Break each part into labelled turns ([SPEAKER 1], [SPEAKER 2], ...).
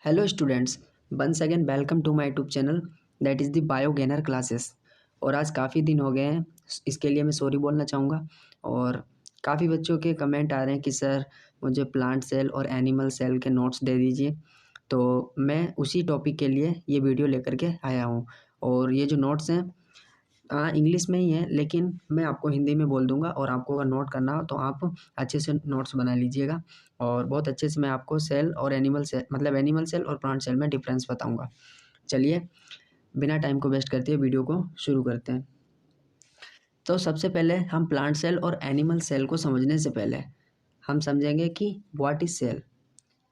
[SPEAKER 1] Hello students, once again welcome to my YouTube channel that is the Bio Gainer classes. और आज काफ़ी दिन हो गए हैं, इसके लिए मैं सॉरी बोलना चाहूँगा। और काफ़ी बच्चों के कमेंट आ रहे हैं कि सर मुझे प्लांट सेल और एनिमल सेल के नोट्स दे दीजिए। तो मैं उसी टॉपिक के लिए ये वीडियो लेकर के आया हूँ। और ये जो नोट्स हैं इंग्लिश में ही है, लेकिन मैं आपको हिंदी में बोल दूंगा और आपको अगर नोट करना हो तो आप अच्छे से नोट्स बना लीजिएगा। और बहुत अच्छे से मैं आपको सेल और एनिमल सेल मतलब एनिमल सेल और प्लांट सेल में डिफरेंस बताऊंगा। चलिए बिना टाइम को वेस्ट करते हुए वीडियो को शुरू करते हैं। तो सबसे पहले हम प्लांट सेल और एनिमल सेल को समझने से पहले हम समझेंगे कि व्हाट इज़ सेल,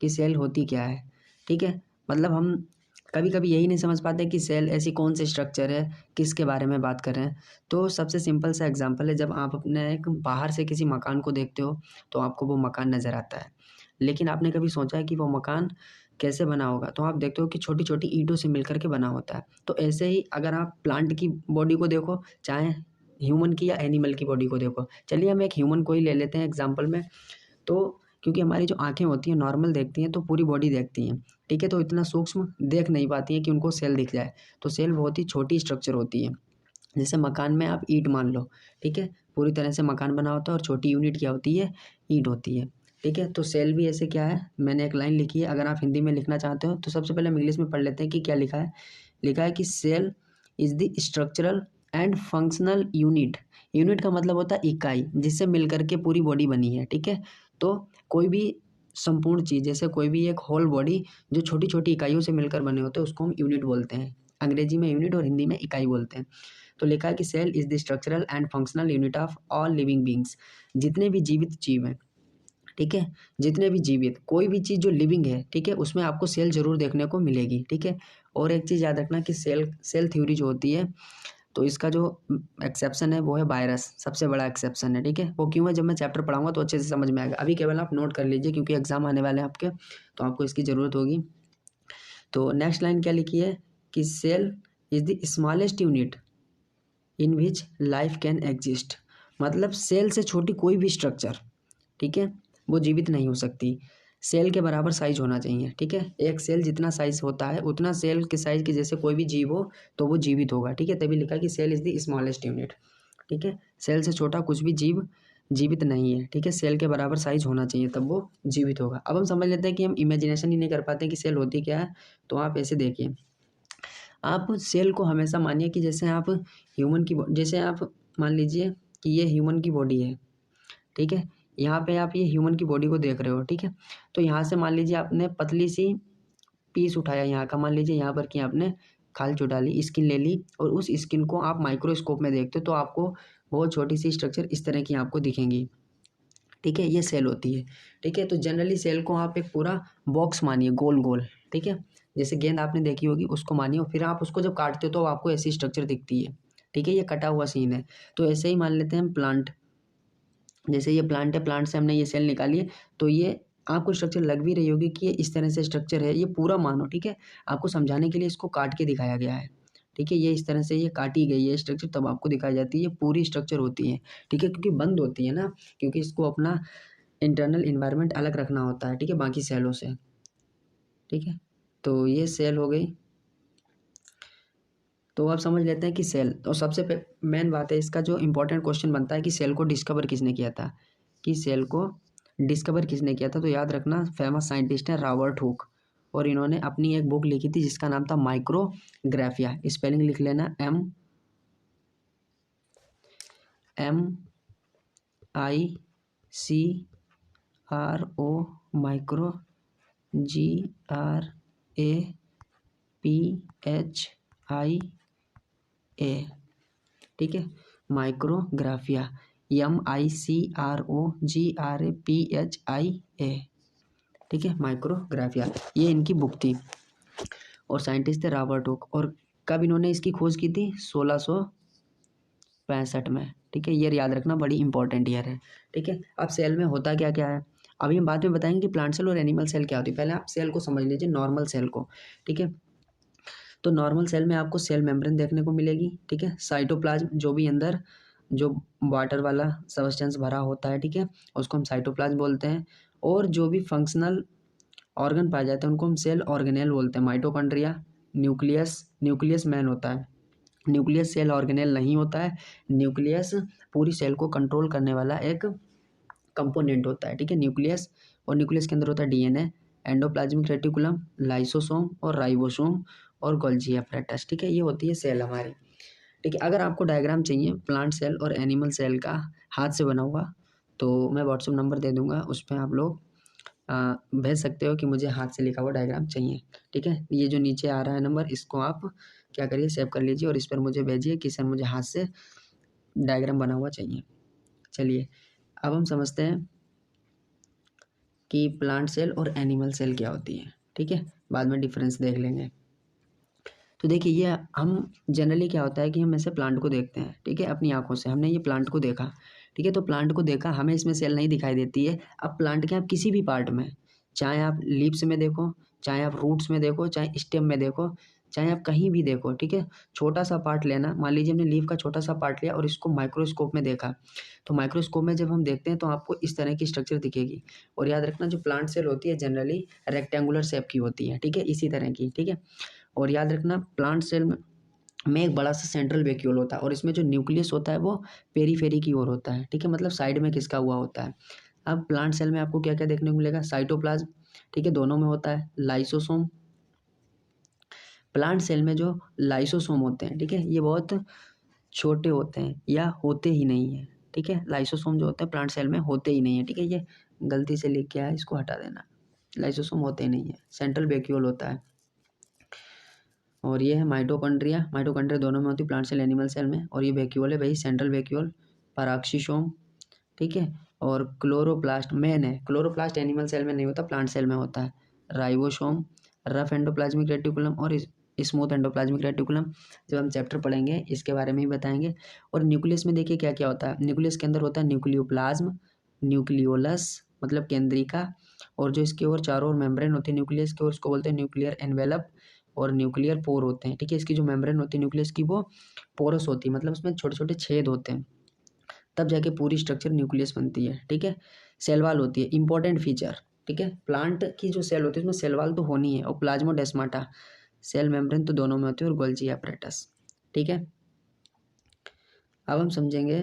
[SPEAKER 1] कि सेल होती क्या है। ठीक है, मतलब हम कभी कभी यही नहीं समझ पाते कि सेल ऐसी कौन सी स्ट्रक्चर है, किसके बारे में बात कर रहे हैं। तो सबसे सिंपल सा एग्जांपल है, जब आप अपने एक बाहर से किसी मकान को देखते हो तो आपको वो मकान नज़र आता है, लेकिन आपने कभी सोचा है कि वो मकान कैसे बना होगा? तो आप देखते हो कि छोटी छोटी ईंटों से मिलकर के बना होता है। तो ऐसे ही अगर आप प्लांट की बॉडी को देखो, चाहे ह्यूमन की या एनिमल की बॉडी को देखो। चलिए हम एक ह्यूमन को ही ले लेते हैं एग्जाम्पल में। तो क्योंकि हमारी जो आँखें होती हैं नॉर्मल देखती हैं, तो पूरी बॉडी देखती हैं, ठीक है, तो इतना सूक्ष्म देख नहीं पाती हैं कि उनको सेल दिख जाए। तो सेल बहुत ही छोटी स्ट्रक्चर होती है। जैसे मकान में आप ईंट मान लो, ठीक है, पूरी तरह से मकान बना होता है और छोटी यूनिट क्या होती है? ईंट होती है। ठीक है, तो सेल भी ऐसे क्या है, मैंने एक लाइन लिखी है, अगर आप हिंदी में लिखना चाहते हो तो सबसे पहले हम इंग्लिश में पढ़ लेते हैं कि क्या लिखा है। लिखा है कि cell is the structural and functional unit. Unit का मतलब होता है इकाई, जिससे मिलकर के पूरी बॉडी बनी है। ठीक है, तो कोई भी संपूर्ण चीज़, जैसे कोई भी एक होल बॉडी जो छोटी छोटी इकाइयों से मिलकर बने होते हैं, उसको हम यूनिट बोलते हैं। अंग्रेजी में यूनिट और हिंदी में इकाई बोलते हैं। तो लिखा है कि cell is the structural and functional unit of all living beings. जितने भी जीवित जीव हैं, ठीक है, जितने भी जीवित कोई भी चीज़ जो लिविंग है, ठीक है, उसमें आपको सेल जरूर देखने को मिलेगी। ठीक है, और एक चीज़ याद रखना कि सेल सेल थ्योरी जो होती है, तो इसका जो एक्सेप्शन है वो है वायरस, सबसे बड़ा एक्सेप्शन है। ठीक है, वो क्यों है जब मैं चैप्टर पढ़ाऊंगा तो अच्छे से समझ में आएगा। अभी केवल आप नोट कर लीजिए क्योंकि एग्जाम आने वाले हैं आपके, तो आपको इसकी ज़रूरत होगी। तो नेक्स्ट लाइन क्या लिखी है कि cell is the smallest unit in which life can exist. मतलब सेल से छोटी कोई भी स्ट्रक्चर, ठीक है, वो जीवित नहीं हो सकती। सेल के बराबर साइज होना चाहिए। ठीक है, एक सेल जितना साइज होता है उतना सेल के साइज के जैसे कोई भी जीव हो तो वो जीवित होगा। ठीक है, तभी लिखा कि cell is the smallest unit. ठीक है, सेल से छोटा कुछ भी जीव जीवित नहीं है। ठीक है, सेल के बराबर साइज होना चाहिए तब वो जीवित होगा। अब हम समझ लेते हैं कि हम इमेजिनेशन ही नहीं कर पाते कि सेल होती क्या है। तो आप ऐसे देखिए, आप सेल को हमेशा मानिए कि जैसे आप ह्यूमन की जैसे आप मान लीजिए कि ये ह्यूमन की बॉडी है। ठीक है, यहाँ पे आप ये ह्यूमन की बॉडी को देख रहे हो। ठीक है, तो यहाँ से मान लीजिए आपने पतली सी पीस उठाया यहाँ का, मान लीजिए यहाँ पर कि आपने खाल चुटा ली, स्किन ले ली, और उस स्किन को आप माइक्रोस्कोप में देखते हो तो आपको बहुत छोटी सी स्ट्रक्चर इस तरह की आपको दिखेंगी। ठीक है, ये सेल होती है। ठीक है, तो जनरली सेल को आप एक पूरा बॉक्स मानिए, गोल गोल। ठीक है, जैसे गेंद आपने देखी होगी उसको मानिए, और फिर आप उसको जब काटते हो तो आपको ऐसी स्ट्रक्चर दिखती है। ठीक है, ये कटा हुआ सीन है। तो ऐसे ही मान लेते हैं हम प्लांट, जैसे ये प्लांट है, प्लांट से हमने ये सेल निकाली है, तो ये आपको स्ट्रक्चर लग भी रही होगी कि ये इस तरह से स्ट्रक्चर है, ये पूरा मानो। ठीक है, आपको समझाने के लिए इसको काट के दिखाया गया है। ठीक है, ये इस तरह से ये काटी गई है स्ट्रक्चर, तब आपको दिखाई जाती है, ये पूरी स्ट्रक्चर होती है। ठीक है, क्योंकि बंद होती है ना, क्योंकि इसको अपना इंटरनल इन्वायरमेंट अलग रखना होता है। ठीक है, बाकी सेलों से। ठीक है, तो ये सेल हो गई। तो अब समझ लेते हैं कि सेल, तो सबसे मेन बात है, इसका जो इंपॉर्टेंट क्वेश्चन बनता है कि सेल को डिस्कवर किसने किया था, कि सेल को डिस्कवर किसने किया था। तो याद रखना, फेमस साइंटिस्ट है रॉबर्ट हुक, और इन्होंने अपनी एक बुक लिखी थी जिसका नाम था माइक्रोग्राफिया। स्पेलिंग लिख लेना, MICRO, माइक्रो, GRAPHIA। ठीक है, माइक्रोग्राफिया, MICROGRAPHIA। ठीक है, माइक्रोग्राफिया, ये इनकी बुक थी, और साइंटिस्ट थे रॉबर्ट हुक। और कब इन्होंने इसकी खोज की थी? 1665 में। ठीक है, ये याद रखना, बड़ी इंपॉर्टेंट ईयर है। ठीक है, अब सेल में होता क्या क्या है, अभी हम बाद में बताएंगे कि प्लांट सेल और एनिमल सेल क्या होती है। पहले आप सेल को समझ लीजिए, नॉर्मल सेल को। ठीक है, तो नॉर्मल सेल में आपको सेल मेम्ब्रेन देखने को मिलेगी। ठीक है, साइटोप्लाज्म, जो भी अंदर जो वाटर वाला सब्सटेंस भरा होता है, ठीक है, उसको हम साइटोप्लाज्म बोलते हैं। और जो भी फंक्शनल ऑर्गन पाए जाते हैं उनको हम सेल ऑर्गेनेल बोलते हैं। माइटोकॉन्ड्रिया, न्यूक्लियस मैन होता है। न्यूक्लियस सेल ऑर्गेनेल नहीं होता है। न्यूक्लियस पूरी सेल को कंट्रोल करने वाला एक कंपोनेंट होता है, ठीक है, न्यूक्लियस। और न्यूक्लियस के अंदर होता है डीएनए, एंडोप्लाज्मिक रेटिकुलम, लाइसोसोम और राइबोसोम और गोल्जी एपरेटस, ठीक है, ये होती है सेल हमारी। ठीक है, अगर आपको डायग्राम चाहिए प्लांट सेल और एनिमल सेल का हाथ से बना हुआ, तो मैं व्हाट्सअप नंबर दे दूंगा, उस पर आप लोग भेज सकते हो कि मुझे हाथ से लिखा हुआ डायग्राम चाहिए। ठीक है, ये जो नीचे आ रहा है नंबर, इसको आप क्या करिए, सेव कर लीजिए और इस पर मुझे भेजिए कि सर मुझे हाथ से डायग्राम बना हुआ चाहिए। चलिए, अब हम समझते हैं कि प्लांट सेल और एनिमल सेल क्या होती है। ठीक है, बाद में डिफरेंस देख लेंगे। तो देखिए, ये हम जनरली क्या होता है कि हम ऐसे प्लांट को देखते हैं, ठीक है, अपनी आंखों से हमने ये प्लांट को देखा, ठीक है, तो प्लांट को देखा, हमें इसमें सेल नहीं दिखाई देती है। अब प्लांट के आप किसी भी पार्ट में, चाहे आप लीव्स में देखो, चाहे आप रूट्स में देखो, चाहे स्टेम में देखो, चाहे आप कहीं भी देखो, ठीक है, छोटा सा पार्ट लेना, मान लीजिए हमने लीव का छोटा सा पार्ट लिया और इसको माइक्रोस्कोप में देखा, तो माइक्रोस्कोप में जब हम देखते हैं तो आपको इस तरह की स्ट्रक्चर दिखेगी। और याद रखना, जो प्लांट सेल होती है जनरली रेक्टेंगुलर शेप की होती है, ठीक है, इसी तरह की, ठीक है। और याद रखना, प्लांट सेल में एक बड़ा सा सेंट्रल वैक्यूल होता है और इसमें जो न्यूक्लियस होता है वो पेरीफेरी की ओर होता है, ठीक है, मतलब साइड में खिसका हुआ होता है। अब प्लांट सेल में आपको क्या क्या देखने को मिलेगा, साइटोप्लाज्म, ठीक है, दोनों में होता है, लाइसोसोम। प्लांट सेल में जो लाइसोसोम होते हैं, ठीक है, ये बहुत छोटे होते हैं या होते ही नहीं है, ठीक है, लाइसोसोम जो होते हैं प्लांट सेल में होते ही नहीं है, ठीक है, ये गलती से लिख के आया, इसको हटा देना, लाइसोसोम होते ही नहीं है, सेंट्रल वैक्यूल होता है। और ये है माइटोकॉन्ड्रिया, माइटोकॉन्ड्रिया दोनों में होती है, प्लांट सेल एनिमल सेल में। और ये वैक्यूल है भाई, सेंट्रल वैक्यूल, पराक्सीसोम, ठीक है। और क्लोरोप्लास्ट मेन है, क्लोरोप्लास्ट एनिमल सेल में नहीं होता, प्लांट सेल में होता है। राइबोसोम, रफ एंडोप्लाज्मिक रेटिकुलम और स्मूथ एंडोप्लाज्मिक रेटिकुलम, जब हम चैप्टर पढ़ेंगे इसके बारे में ही बताएंगे। और न्यूक्लियस में देखिए क्या क्या होता है, न्यूक्लियस के अंदर होता है न्यूक्लियोप्लाज्म, न्यूक्लियोलस मतलब केंद्रिका, और जो इसके और चारों ओर मेम्ब्रेन होती है न्यूक्लियस के, और उसको बोलते हैं न्यूक्लियर एनवेलप और न्यूक्लियर पोर होते हैं, ठीक है। इसकी जो मेम्ब्रेन होती है न्यूक्लियस की वो पोरस होती है, मतलब उसमें छोटे छोटे छेद होते हैं, तब जाके पूरी स्ट्रक्चर न्यूक्लियस बनती है, ठीक है। सेल वॉल होती है, इंपॉर्टेंट फीचर, ठीक है, प्लांट की जो सेल होती है उसमें सेल वॉल तो होनी है, और प्लाज्मोडेस्माटा, सेल मेम्ब्रेन तो दोनों में होती है, और गोल्जी एपरेटस, ठीक है। अब हम समझेंगे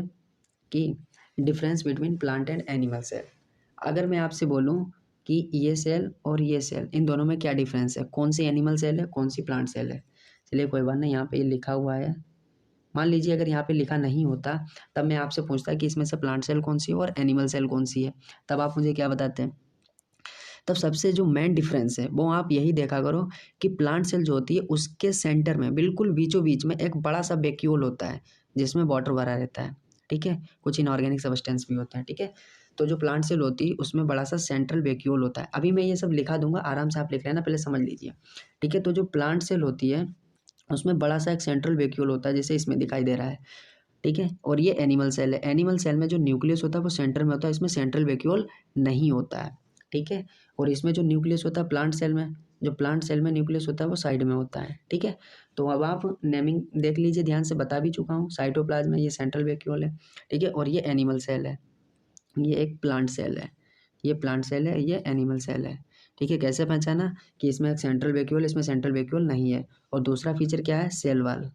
[SPEAKER 1] कि difference between plant and animal cell. अगर मैं आपसे बोलूं कि ये सेल और ये सेल, इन दोनों में क्या डिफरेंस है, कौन सी एनिमल सेल है, कौन सी प्लांट सेल है। चलिए कोई बात नहीं, यहाँ पे ये लिखा हुआ है, मान लीजिए अगर यहाँ पे लिखा नहीं होता, तब मैं आपसे पूछता कि इसमें से प्लांट सेल कौन सी है और एनिमल सेल कौन सी है, तब आप मुझे क्या बताते हैं। तब सबसे जो मेन डिफरेंस है वो आप यही देखा करो कि प्लांट सेल जो होती है उसके सेंटर में बिल्कुल बीचों बीच में एक बड़ा सा वैक्यूल होता है जिसमें वाटर भरा रहता है, ठीक है, कुछ इनऑर्गेनिक सब्सटेंस भी होते हैं, ठीक है। तो जो प्लांट सेल होती है उसमें बड़ा सा सेंट्रल वैक्यूल होता है। अभी मैं ये सब लिखा दूंगा, आराम से आप लिख लेना, पहले समझ लीजिए, ठीक है। तो जो प्लांट सेल होती है उसमें बड़ा सा एक सेंट्रल वैक्यूल होता है, जैसे इसमें दिखाई दे रहा है, ठीक है। और ये एनिमल सेल है, एनिमल सेल में जो न्यूक्लियस होता है वो सेंटर में होता है, इसमें सेंट्रल वैक्यूल नहीं होता है, ठीक है। और इसमें जो न्यूक्लियस होता है प्लांट सेल में, जो प्लांट सेल में न्यूक्लियस होता है वो साइड में होता है, ठीक है। तो अब आप नेमिंग देख लीजिए, ध्यान से बता भी चुका हूँ, साइटोप्लाज्म में ये सेंट्रल वैक्यूल है, ठीक है, और ये एनिमल सेल है, ये एक प्लांट सेल है, ये प्लांट सेल है, ये एनिमल सेल है, ठीक है। कैसे पहचाना कि इसमें एक सेंट्रल वैक्यूल, इसमें सेंट्रल वैक्यूल नहीं है। और दूसरा फीचर क्या है, cell wall,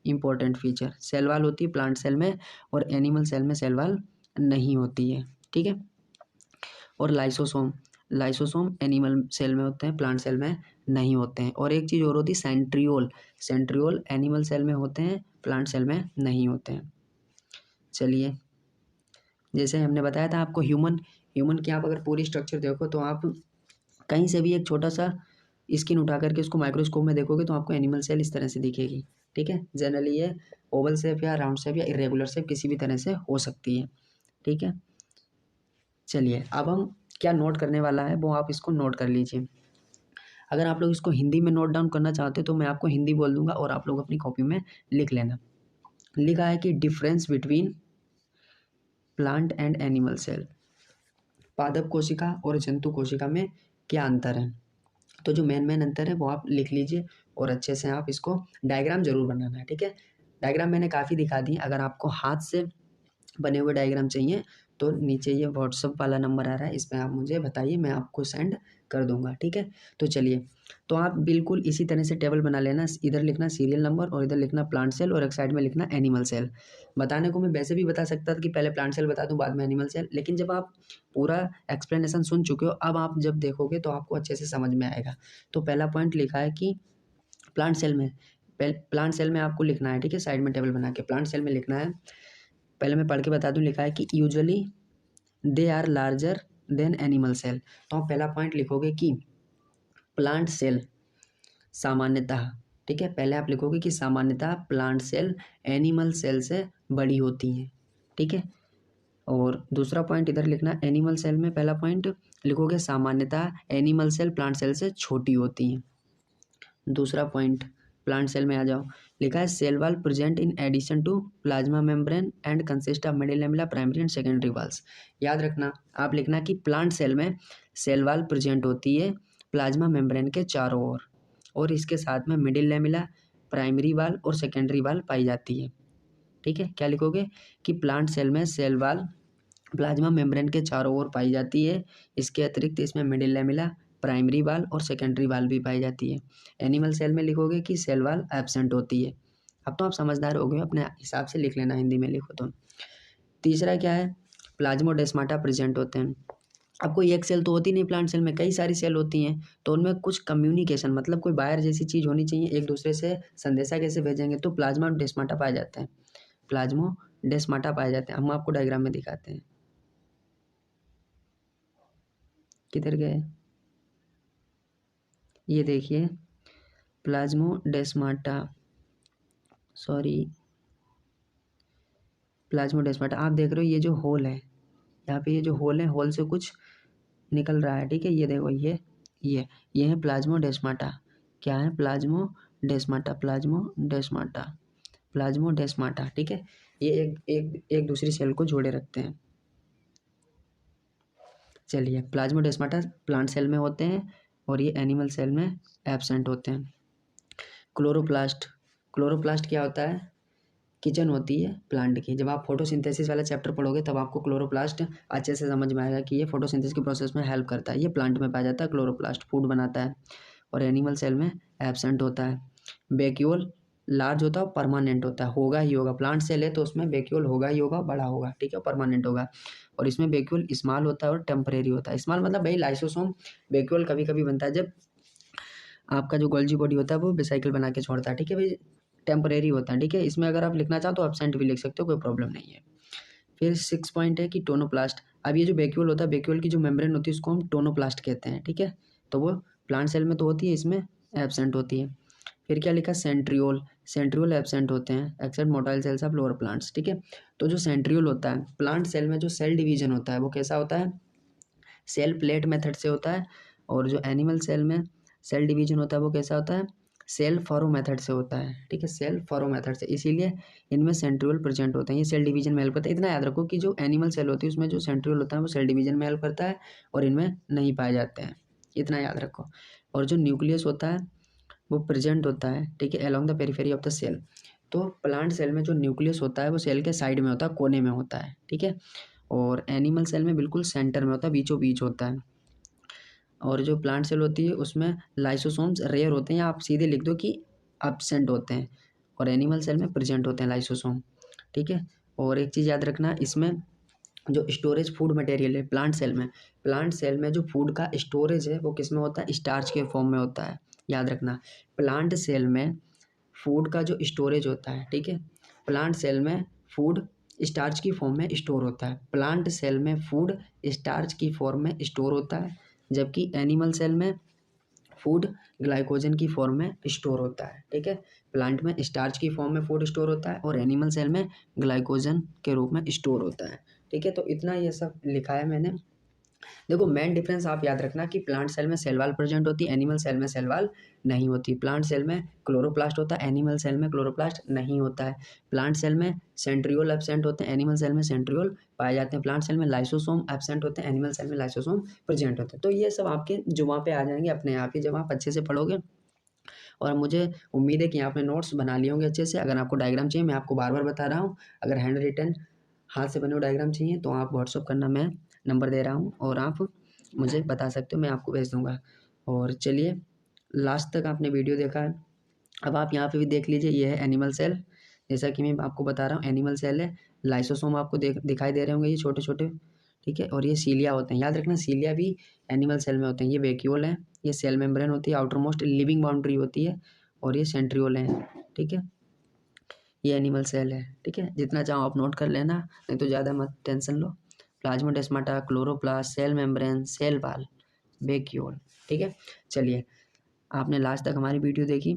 [SPEAKER 1] important feature, cell wall होती है प्लांट सेल में और एनिमल सेल में सेल वॉल नहीं होती है, ठीक है। और लाइसोसोम, लाइसोसोम एनिमल सेल में होते हैं, प्लांट सेल में नहीं होते हैं। और एक चीज़ और होती है सेंट्रियोल, सेंट्रियोल एनिमल सेल में होते हैं, प्लांट सेल में नहीं होते हैं। चलिए, जैसे हमने बताया था आपको, ह्यूमन की आप अगर पूरी स्ट्रक्चर देखो तो आप कहीं से भी एक छोटा सा स्किन उठा करके उसको माइक्रोस्कोप में देखोगे तो आपको एनिमल सेल इस तरह से दिखेगी, ठीक है। जनरली ये ओवल शेप या राउंड शेप या इरेगुलर शेप किसी भी तरह से हो सकती है, ठीक है। चलिए, अब हम क्या नोट करने वाला है वो आप इसको नोट कर लीजिए। अगर आप लोग इसको हिंदी में नोट डाउन करना चाहते हो तो मैं आपको हिंदी बोल दूंगा और आप लोग अपनी कॉपी में लिख लेना। लिखा है कि difference between plant and animal cell, पादप कोशिका और जंतु कोशिका में क्या अंतर है। तो जो मेन अंतर है वो आप लिख लीजिए और अच्छे से आप इसको डायग्राम जरूर बनाना है, ठीक है। डायग्राम मैंने काफ़ी दिखा दी, अगर आपको हाथ से बने हुए डायग्राम चाहिए तो नीचे ये व्हाट्सअप वाला नंबर आ रहा है, इस पर आप मुझे बताइए, मैं आपको सेंड कर दूंगा, ठीक है। तो चलिए, तो आप बिल्कुल इसी तरह से टेबल बना लेना, इधर लिखना सीरियल नंबर और इधर लिखना प्लांट सेल और एक साइड में लिखना एनिमल सेल। बताने को मैं वैसे भी बता सकता था कि पहले प्लांट सेल बता दूं बाद में एनिमल सेल, लेकिन जब आप पूरा एक्सप्लेनेशन सुन चुके हो, अब आप जब देखोगे तो आपको अच्छे से समझ में आएगा। तो पहला पॉइंट लिखा है कि प्लांट सेल में, प्लांट सेल में आपको लिखना है, ठीक है, साइड में टेबल बना के प्लांट सेल में लिखना है। पहले मैं पढ़ के बता दूं, लिखा है कि usually they are larger than animal cell. तो आप पहला पॉइंट लिखोगे कि प्लांट सेल सामान्यतः, ठीक है, पहले आप लिखोगे कि सामान्यतः प्लांट सेल एनिमल सेल से बड़ी होती हैं, ठीक है। और दूसरा पॉइंट इधर लिखना, एनिमल सेल में पहला पॉइंट लिखोगे सामान्यतः एनिमल सेल प्लांट सेल से छोटी होती हैं। दूसरा पॉइंट प्लांट सेल में आ जाओ, लिखा है cell wall present in addition to plasma membrane and consist of middle lamella primary and secondary walls. याद रखना, आप लिखना कि प्लांट सेल में सेल वॉल प्रेजेंट होती है प्लाज्मा मेम्ब्रेन के चारों ओर और इसके साथ में मिडिल लैमेला प्राइमरी वाल और सेकेंडरी वाल पाई जाती है, ठीक है। क्या लिखोगे कि प्लांट सेल में सेल वॉल प्लाज्मा मेम्ब्रेन के चारों ओर पाई जाती है, इसके अतिरिक्त इसमें मिडिल लैमेला प्राइमरी वाल और सेकेंडरी वाल भी पाई जाती है। एनिमल सेल में लिखोगे कि सेल वाल एब्सेंट होती है। अब तो आप समझदार हो गए, अपने हिसाब से लिख लेना, हिंदी में लिखो तो। तीसरा क्या है, प्लाज्मोडेस्माटा प्रेजेंट होते हैं। अब कोई एक सेल तो होती नहीं, प्लांट सेल में कई सारी सेल होती हैं, तो उनमें कुछ कम्युनिकेशन, मतलब कोई वायर जैसी चीज़ होनी चाहिए, एक दूसरे से संदेशा कैसे भेजेंगे, तो प्लाज्मोडेस्माटा पाए जाते हैं, प्लाज्मोडेस्माटा पाए जाते हैं। हम आपको डायग्राम में दिखाते हैं, किधर गए, ये देखिए प्लाज्मोडेस्माटा, सॉरी प्लाज्मोडेस्माटा, आप देख रहे हो ये जो होल है, यहाँ पे ये जो होल है, होल से कुछ निकल रहा है, ठीक है, ये देखो ये है प्लाज्मोडेस्माटा। क्या है, प्लाज्मोडेस्माटा, प्लाज्मोडेस्माटा, प्लाज्मोडेस्माटा, ठीक है। ये एक दूसरी सेल को जोड़े रखते हैं। चलिए, प्लाज्मोडेस्माटा प्लांट सेल में होते हैं और ये एनिमल सेल में एब्सेंट होते हैं। क्लोरोप्लास्ट, क्लोरोप्लास्ट क्या होता है, किचन होती है प्लांट की। जब आप फोटोसिंथेसिस वाला चैप्टर पढ़ोगे तब आपको क्लोरोप्लास्ट अच्छे से समझ में आएगा कि ये फोटोसिंथेसिस की प्रोसेस में हेल्प करता है। ये प्लांट में पाया जाता है, क्लोरोप्लास्ट फूड बनाता है और एनिमल सेल में एब्सेंट होता है। वैक्यूल लार्ज होता है, परमानेंट होता है, होगा ही होगा, प्लांट सेल है तो उसमें वैक्यूल होगा ही होगा, बड़ा होगा, ठीक है, परमानेंट होगा। और इसमें वैक्यूल स्मॉल होता है और टेम्परेरी होता है। स्मॉल मतलब भाई लाइसोसोम, वैक्यूल कभी कभी बनता है जब आपका जो गोल्जी बॉडी होता है वो वेसिकल बना के छोड़ता है, ठीक है भाई, टेम्परेरी होता है, ठीक है। इसमें अगर आप लिखना चाहो तो एब्सेंट भी लिख सकते हो, कोई प्रॉब्लम नहीं है। फिर 6 पॉइंट है कि टोनोप्लास्ट। अब ये जो वैक्यूल होता है, वैक्यूल की जो मेम्ब्रेन होती है उसको हम टोनोप्लास्ट कहते हैं, ठीक है। तो वो प्लांट सेल में तो होती है, इसमें एब्सेंट होती है। फिर क्या लिखा, सेंट्रियोल, सेंट्रियोल एब्सेंट होते हैं except motile cells of lower plants, ठीक है। तो जो सेंट्रियोल होता है प्लांट सेल में, जो सेल डिवीजन होता है वो कैसा होता है, सेल प्लेट मेथड से होता है। और जो एनिमल सेल में सेल डिवीजन होता है वो कैसा होता है, सेल फरो मेथड से होता है, ठीक है, सेल फरो मेथड से। इसीलिए इनमें सेंट्रियोल प्रेजेंट होते हैं, ये सेल डिवीजन में हेल्प करता है। इतना याद रखो कि जो एनिमल सेल होती है उसमें जो सेंट्रियोल होता है वो सेल डिवीजन में हेल्प करता है और इनमें नहीं पाए जाते हैं, इतना याद रखो। और जो न्यूक्लियस होता है वो प्रेजेंट होता है, ठीक है, along the periphery of the cell. तो प्लांट सेल में जो न्यूक्लियस होता है वो सेल के साइड में होता है, कोने में होता है, ठीक है। और एनिमल सेल में बिल्कुल सेंटर में होता है, बीचों बीच होता है। और जो प्लांट सेल होती है उसमें लाइसोसोम्स रेयर होते हैं, या आप सीधे लिख दो कि एब्सेंट होते हैं। और एनिमल सेल में प्रेजेंट होते हैं लाइसोसोम, ठीक है। और एक चीज़ याद रखना, इसमें जो स्टोरेज फूड मटेरियल है प्लांट सेल में, प्लांट सेल में जो फूड का स्टोरेज है वो किस में होता है, स्टार्च के फॉर्म में होता है। याद रखना, प्लांट सेल में फूड का जो स्टोरेज होता है, ठीक है, प्लांट सेल में फूड स्टार्च की फॉर्म में स्टोर होता है, प्लांट सेल में फूड स्टार्च की फॉर्म में स्टोर होता है, जबकि एनिमल सेल में फूड ग्लाइकोजन की फॉर्म में स्टोर होता है, ठीक है। प्लांट में स्टार्च की फॉर्म में फूड स्टोर होता है और एनिमल सेल में ग्लाइकोजन के रूप में स्टोर होता है, ठीक है। तो इतना ये सब लिखा है मैंने। देखो मेन डिफरेंस आप याद रखना कि प्लांट सेल में सेल वॉल प्रेजेंट होती है, एनिमल सेल में सेल वॉल नहीं होती। प्लांट सेल में क्लोरोप्लास्ट होता है, एनिमल सेल में क्लोरोप्लास्ट नहीं होता है। प्लांट सेल में सेंट्रियोल एब्सेंट होते हैं, एनिमल सेल में सेंट्रियोल पाए जाते हैं। प्लांट सेल में लाइसोसोम एब्सेंट होते हैं, एनिमल सेल में लाइसोसोम प्रेजेंट होते हैं। तो ये सब आपके जुबान पे आ जाएंगे अपने आप ही जब आप अच्छे से पढ़ोगे। और मुझे उम्मीद है कि आपने नोट्स बना लिए होंगे अच्छे से। अगर आपको डायग्राम चाहिए, मैं आपको बार बार बता रहा हूँ, अगर हैंड रिटन हाथ से बने हुए डायग्राम चाहिए तो आप व्हाट्सअप करना, मैं नंबर दे रहा हूँ और आप मुझे बता सकते हो, मैं आपको भेज दूँगा। और चलिए, लास्ट तक आपने वीडियो देखा है, अब आप यहाँ पे भी देख लीजिए, ये है एनिमल सेल। जैसा कि मैं आपको बता रहा हूँ, एनिमल सेल है। लाइसोसोम आपको दिखाई दे रहे होंगे, ये छोटे-छोटे, ठीक है। और ये सीलिया होते हैं, याद रखना सीलिया भी एनिमल सेल में होते हैं। ये वैक्यूल हैं, ये सेल मेम्ब्रेन होती है, आउटर मोस्ट लिविंग बाउंड्री होती है, और ये सेंट्रियोल हैं, ठीक है। ये एनिमल सेल है, ठीक है। जितना चाहो आप नोट कर लेना, नहीं तो ज़्यादा मत टेंशन लो। Plasmodesmata, chloroplast, cell membrane, cell wall, vacuole, ठीक है। चलिए, आपने लास्ट तक हमारी वीडियो देखी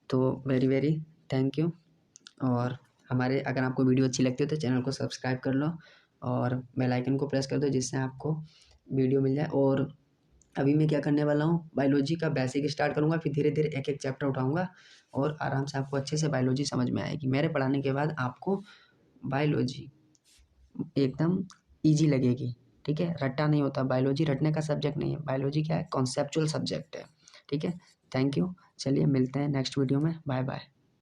[SPEAKER 1] तो वेरी वेरी थैंक यू। और हमारे, अगर आपको वीडियो अच्छी लगती हो तो चैनल को सब्सक्राइब कर लो और बेल आइकन को प्रेस कर दो, जिससे आपको वीडियो मिल जाए। और अभी मैं क्या करने वाला हूँ, बायोलॉजी का बेसिक स्टार्ट करूँगा, फिर धीरे धीरे एक एक चैप्टर उठाऊँगा और आराम से आपको अच्छे से बायोलॉजी समझ में आएगी। मेरे पढ़ाने के बाद आपको बायोलॉजी एकदम ईजी लगेगी, ठीक है। रट्टा नहीं होता, बायोलॉजी रटने का सब्जेक्ट नहीं है, बायोलॉजी क्या है, कॉन्सेप्चुअल सब्जेक्ट है, ठीक है। Thank you. चलिए मिलते हैं नेक्स्ट वीडियो में, बाय बाय।